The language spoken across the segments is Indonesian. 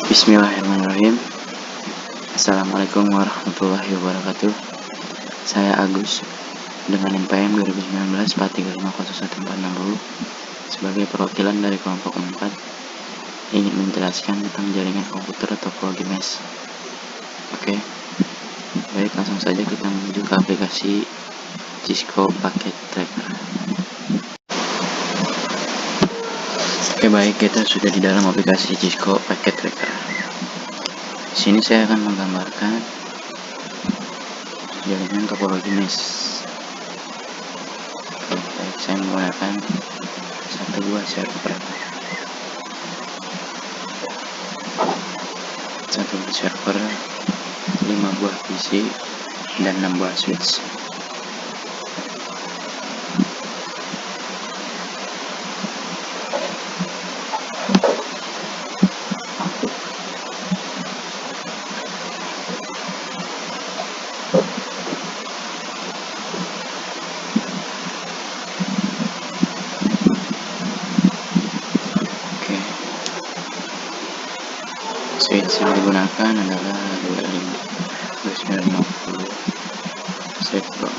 Bismillahirrahmanirrahim. Assalamualaikum warahmatullahi wabarakatuh. Saya Agus dengan NPM 2019 4350140 sebagai perwakilan dari kelompok 4 ingin menjelaskan tentang jaringan komputer topologi mesh. Oke, baik, langsung saja kita menuju ke aplikasi Cisco Packet Tracker. Oke, baik, kita sudah di dalam aplikasi Cisco Packet Tracker. Di sini saya akan menggambarkan jaringan topologi mesh. Baik, saya menggunakan 1 buah server, 5 buah PC, dan 6 buah switch. Oke, switch yang digunakan adalah 2950 strip Pro 4.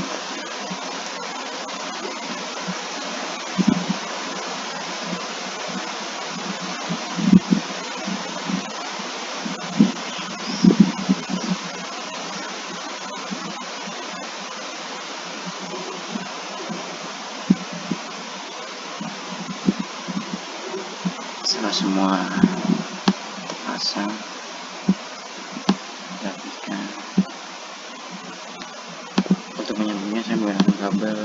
Setelah semua terpasang, rapikan. Untuk menyambungnya saya menggunakan kabel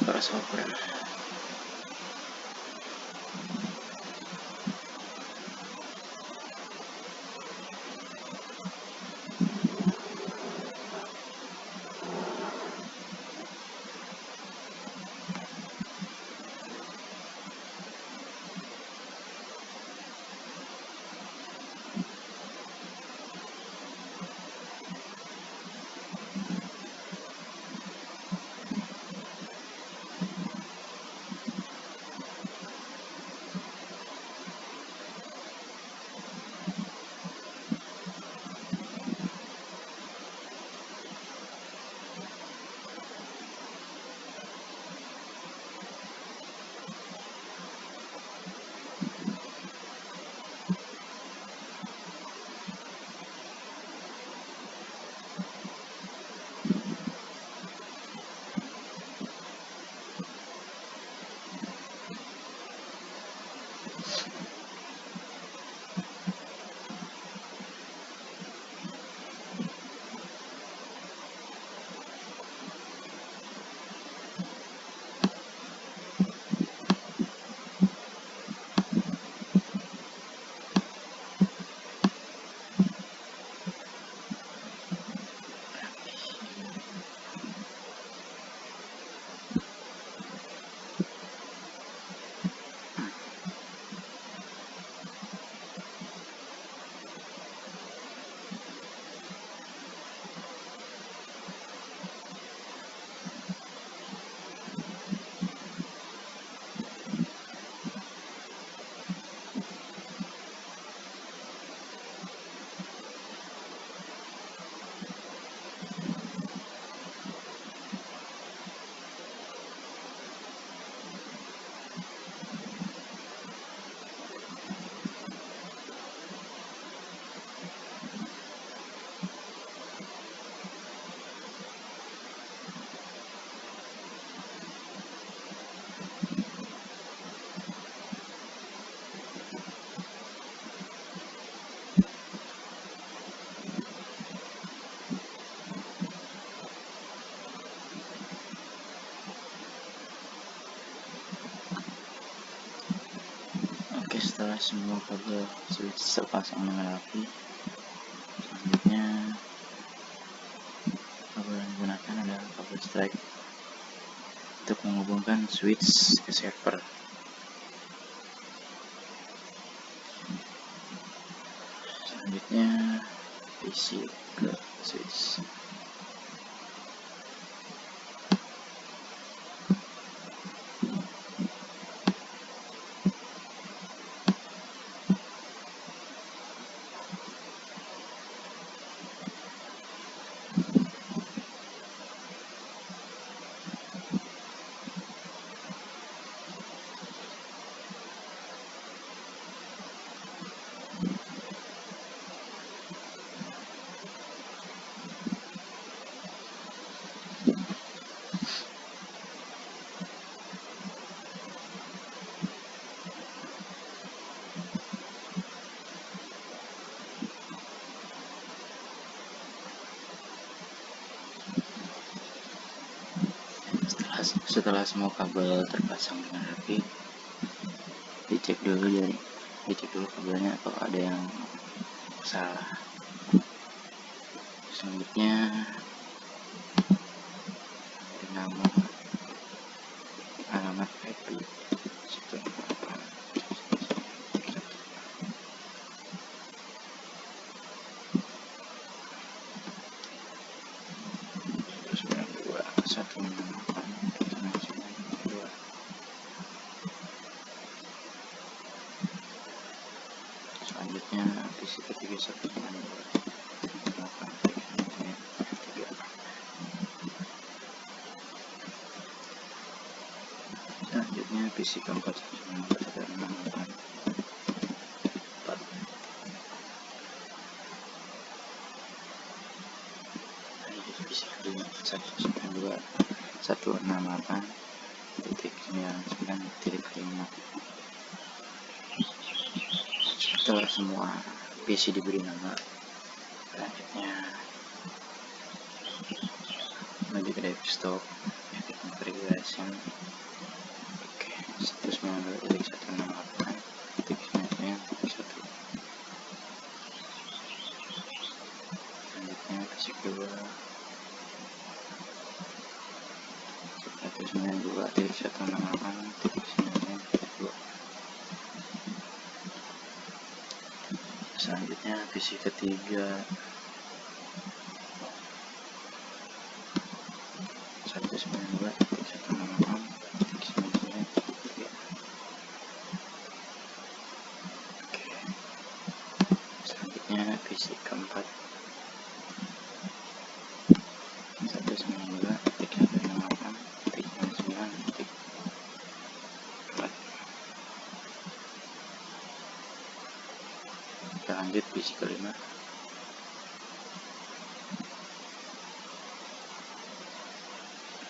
crossover. Oke, setelah semua kabel switch terpasang dengan rapi, selanjutnya kabel yang digunakan adalah kabel strike untuk menghubungkan switch ke server. Selanjutnya PC ke switch. Setelah semua kabel terpasang dengan rapi, dicek dulu kabelnya kalau ada yang salah. Selanjutnya nama alamat IP. Selanjutnya PC ketiga 192. Selanjutnya PC keempat 192. PC kelima 192.168.99.5. Setelah semua PC diberi nama, selanjutnya menuju ke desktop, configuration. Oke, 192.168.99.1. Selanjutnya PC kedua 192.168.99.2. Selanjutnya PC ketiga 192.168.99.3. Selanjutnya PC keempat 192.168.99.4. Kita lanjut PC kelima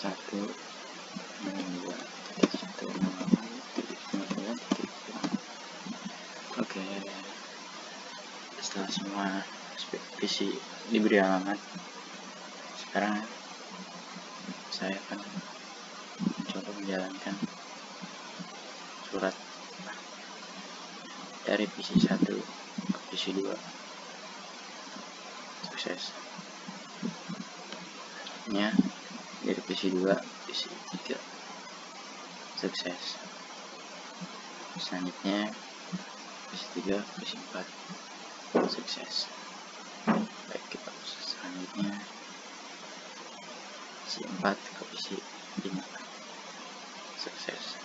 192.168.99.3. Oke, setelah semua PC diberi alamat, sekarang saya akan mencoba menjalankan surat dari PC 1 ke PC 2. Sukses. Dari PC 2 PC 3. Sukses. Selanjutnya PC 3 PC 4. Sukses. Baik, kita selanjutnya PC 4 ke PC 5. Sukses.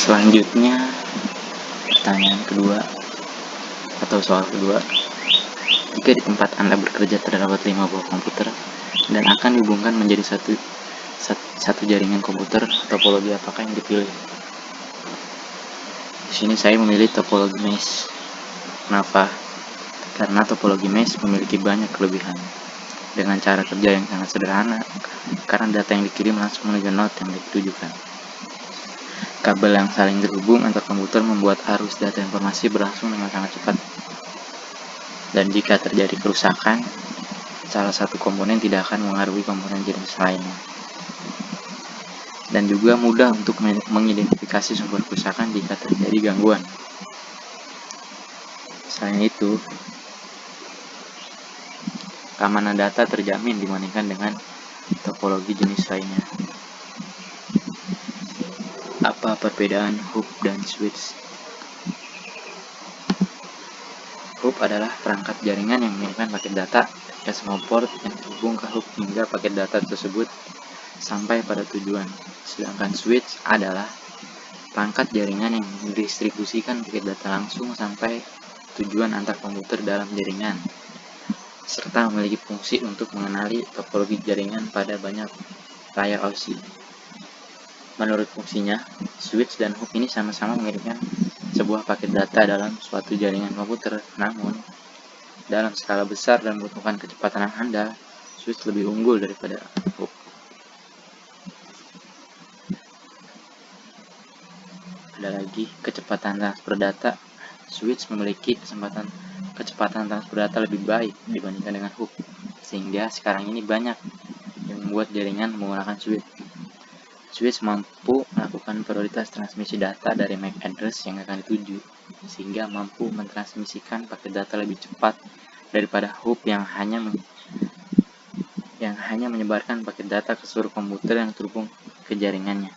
Selanjutnya pertanyaan kedua atau soal kedua, jika di tempat Anda bekerja terdapat 5 buah komputer dan akan dihubungkan menjadi satu jaringan komputer, topologi apakah yang dipilih? Di sini saya memilih topologi mesh. Kenapa? Karena topologi mesh memiliki banyak kelebihan dengan cara kerja yang sangat sederhana, karena data yang dikirim langsung menuju node yang ditujukan. Kabel yang saling terhubung antar komputer membuat arus data informasi berlangsung dengan sangat cepat. Dan jika terjadi kerusakan, salah satu komponen tidak akan mengaruhi komponen jenis lainnya. Dan juga mudah untuk mengidentifikasi sumber kerusakan jika terjadi gangguan. Selain itu, keamanan data terjamin dibandingkan dengan topologi jenis lainnya. Apa perbedaan hub dan switch? Hub adalah perangkat jaringan yang mengirimkan paket data ke semua port yang terhubung ke hub hingga paket data tersebut sampai pada tujuan. Sedangkan switch adalah perangkat jaringan yang mendistribusikan paket data langsung sampai tujuan antar komputer dalam jaringan, serta memiliki fungsi untuk mengenali topologi jaringan pada banyak layar OSI. Menurut fungsinya, switch dan hub ini sama-sama mengirimkan sebuah paket data dalam suatu jaringan komputer. Namun, dalam skala besar dan membutuhkan kecepatan yang handal, switch lebih unggul daripada hub. Ada lagi kecepatan transfer data. Switch memiliki kecepatan kecepatan transfer data lebih baik dibandingkan dengan hub, sehingga sekarang ini banyak yang membuat jaringan menggunakan switch. Switch mampu melakukan prioritas transmisi data dari MAC address yang akan dituju, sehingga mampu mentransmisikan paket data lebih cepat daripada hub yang hanya menyebarkan paket data ke seluruh komputer yang terhubung ke jaringannya.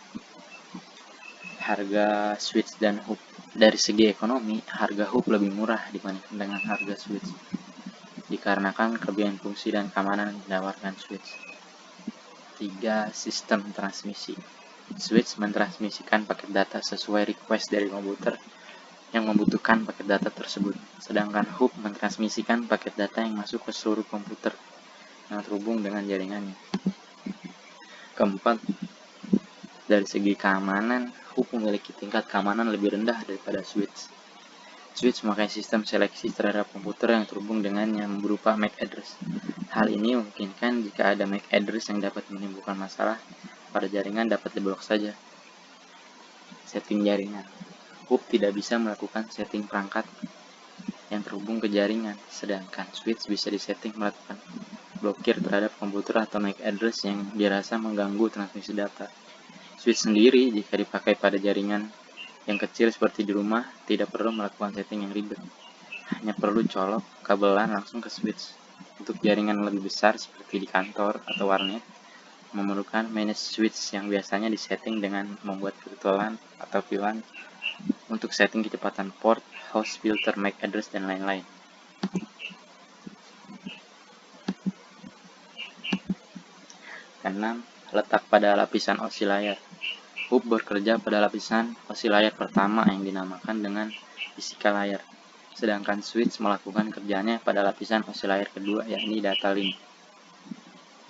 Harga switch dan hub. Dari segi ekonomi, harga hub lebih murah dibandingkan dengan harga switch, dikarenakan kelebihan fungsi dan keamanan yang ditawarkan switch. 3. Sistem transmisi. Switch mentransmisikan paket data sesuai request dari komputer yang membutuhkan paket data tersebut, sedangkan hub mentransmisikan paket data yang masuk ke seluruh komputer yang terhubung dengan jaringannya. Keempat, dari segi keamanan, hub memiliki tingkat keamanan lebih rendah daripada switch. Switch memakai sistem seleksi terhadap komputer yang terhubung dengannya berupa MAC address. Hal ini memungkinkan jika ada MAC address yang dapat menimbulkan masalah pada jaringan dapat diblok saja. Setting jaringan. Hub tidak bisa melakukan setting perangkat yang terhubung ke jaringan, sedangkan switch bisa disetting melakukan blokir terhadap komputer atau MAC address yang dirasa mengganggu transmisi data. Switch sendiri jika dipakai pada jaringan yang kecil seperti di rumah tidak perlu melakukan setting yang ribet. Hanya perlu colok kabel LAN langsung ke switch. Untuk jaringan lebih besar seperti di kantor atau warnet, memerlukan manage switch yang biasanya disetting dengan membuat virtual LAN atau VLAN untuk setting kecepatan port, host, filter, MAC address, dan lain-lain. 6. Letak pada lapisan OSI layar. Hub bekerja pada lapisan OSI layar pertama yang dinamakan dengan fisika layar, sedangkan switch melakukan kerjanya pada lapisan OSI layar kedua, yakni data link.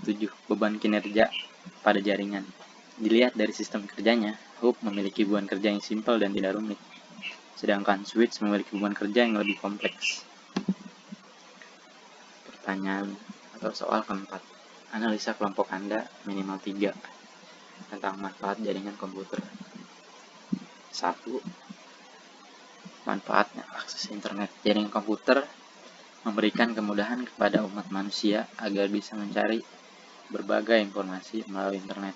7. Beban kinerja pada jaringan. Dilihat dari sistem kerjanya, hub memiliki beban kerja yang simpel dan tidak rumit, sedangkan switch memiliki beban kerja yang lebih kompleks. Pertanyaan atau soal keempat. Analisa kelompok Anda minimal 3 tentang manfaat jaringan komputer. 1. Manfaatnya akses internet. Jaringan komputer memberikan kemudahan kepada umat manusia agar bisa mencari berbagai informasi melalui internet.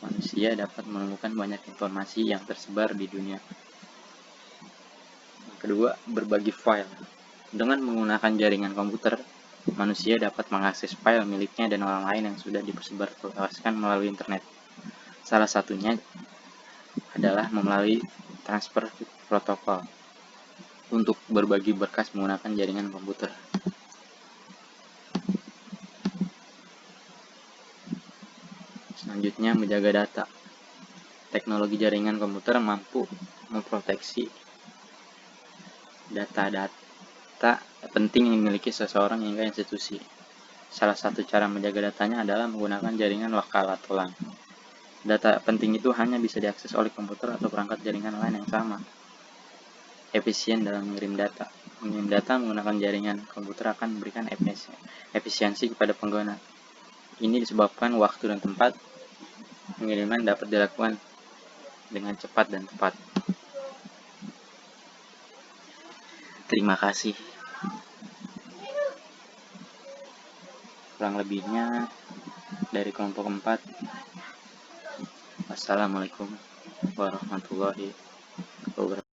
Manusia dapat menemukan banyak informasi yang tersebar di dunia. Kedua, berbagi file. Dengan menggunakan jaringan komputer, manusia dapat mengakses file miliknya dan orang lain yang sudah disebarluaskan melalui internet. Salah satunya adalah melalui transfer protokol untuk berbagi berkas menggunakan jaringan komputer. Selanjutnya, menjaga data. Teknologi jaringan komputer mampu memproteksi data-data penting yang dimiliki seseorang hingga institusi. Salah satu cara menjaga datanya adalah menggunakan jaringan lokal atau LAN. Data penting itu hanya bisa diakses oleh komputer atau perangkat jaringan lain yang sama. Efisien dalam mengirim data. Mengirim data menggunakan jaringan komputer akan memberikan efisiensi kepada pengguna. Ini disebabkan waktu dan tempat pengiriman dapat dilakukan dengan cepat dan tepat. Terima kasih. Kurang lebihnya dari kelompok 4. Wassalamualaikum warahmatullahi wabarakatuh.